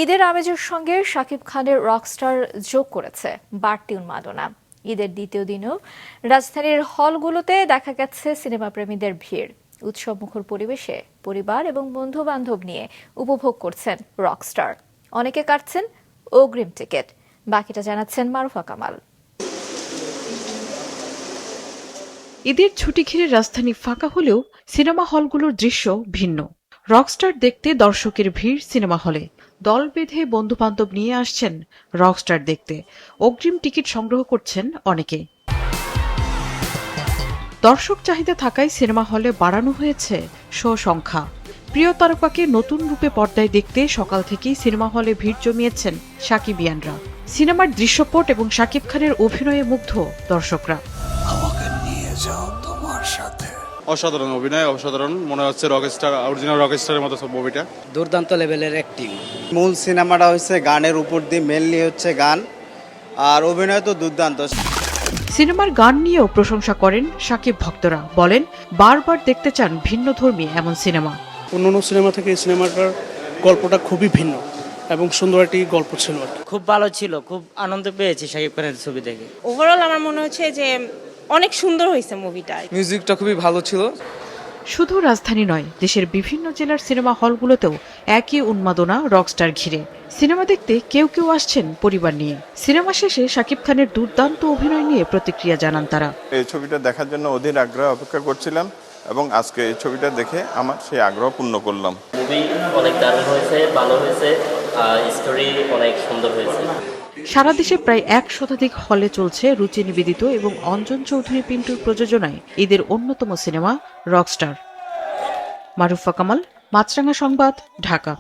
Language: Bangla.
ঈদের আমেজের সঙ্গে শাকিব খানের রকস্টার যোগ করেছে বাড়তি উন্মাদনা। ঈদের দ্বিতীয় দিনেও রাজধানীর হলগুলোতে দেখা গেছে সিনেমাপ্রেমীদের ভিড়। উৎসবমুখর পরিবেশে পরিবার এবং বন্ধু বান্ধব নিয়ে উপভোগ করছেন রকস্টার। অনেকে কাটছেন অগ্রিম টিকিট। বাকিটা জানাচ্ছেন মারুফা কামাল। ঈদের ছুটি ঘিরে রাজধানী ফাঁকা হলেও সিনেমা হলগুলোর দৃশ্য ভিন্ন। রকস্টার দেখতে দর্শকের ভিড় সিনেমা হলে। দল বেঁধে বন্ধুবান্ধব নিয়ে আসছেন রকস্টার দেখতে। অগ্রিম টিকিট সংগ্রহ করছেন অনেকে। দর্শক চাহিদা থাকায় সিনেমা হলে বাড়ানো হয়েছে শো সংখ্যা। প্রিয় তারকাকে নতুন রূপে পর্দায় দেখতে সকাল থেকেই সিনেমা হলে ভিড় জমিয়েছেন সাকিবিয়ানরা। সিনেমার দৃশ্যপট এবং শাকিব খানের অভিনয়ে মুগ্ধ দর্শকরা। অসাধারণ অভিনয়, অসাধারণ মনে হচ্ছে রকস্টার, অরিজিনাল রকস্টারের মতো সব মুভিটা। দুর্দান্ত লেভেলের অ্যাক্টিং। মূল সিনেমাটা হচ্ছে গানের উপর দিয়ে, মেনলি হচ্ছে গান, আর অভিনয় তো দুর্দান্ত। সিনেমার গান নিয়েও প্রশংসা করেন শাকিব ভক্তরা। বলেন বারবার দেখতে চান ভিন্নধর্মী এমন সিনেমা। অন্যান্য সিনেমা থেকে এই সিনেমাটার গল্পটা খুবই ভিন্ন এবং সুন্দর একটি গল্প ছিল। খুব ভালো ছিল, খুব আনন্দ পেয়েছি শাকিব খানের ছবি দেখে। ওভারঅল আমার মনে হচ্ছে যে অনেক সুন্দর হয়েছে মুভিটা। মিউজিকটা খুবই ভালো ছিল। শুধু রাজধানী নয়, দেশের বিভিন্ন জেলার সিনেমা হলগুলোতেও একই উন্মাদনা রকস্টার ঘিরে। সিনেমা দেখতে কেউ কেউ আসছেন পরিবার নিয়ে। সিনেমা শেষে শাকিব খানের দুর্দান্ত অভিনয় নিয়ে প্রতিক্রিয়া জানান তারা। এই ছবিটা দেখার জন্য অধীর আগ্রহে অপেক্ষা করছিলাম এবং আজকে এই ছবিটা দেখে আমার সেই আগ্রহ পূর্ণ করলাম। মুভি অনেক দারুণ হয়েছে, ভালো হয়েছে, স্টোরি অনেক সুন্দর হয়েছে। সারা দেশে প্রায় ১ শতাধিক হলে চলছে রুচি নিবেদিত এবং অঞ্জন চৌধুরী পিন্টুর প্রযোজনায় ঈদের অন্যতম সিনেমা রকস্টার। মারুফা কামাল, মাছরাঙা সংবাদ, ঢাকা।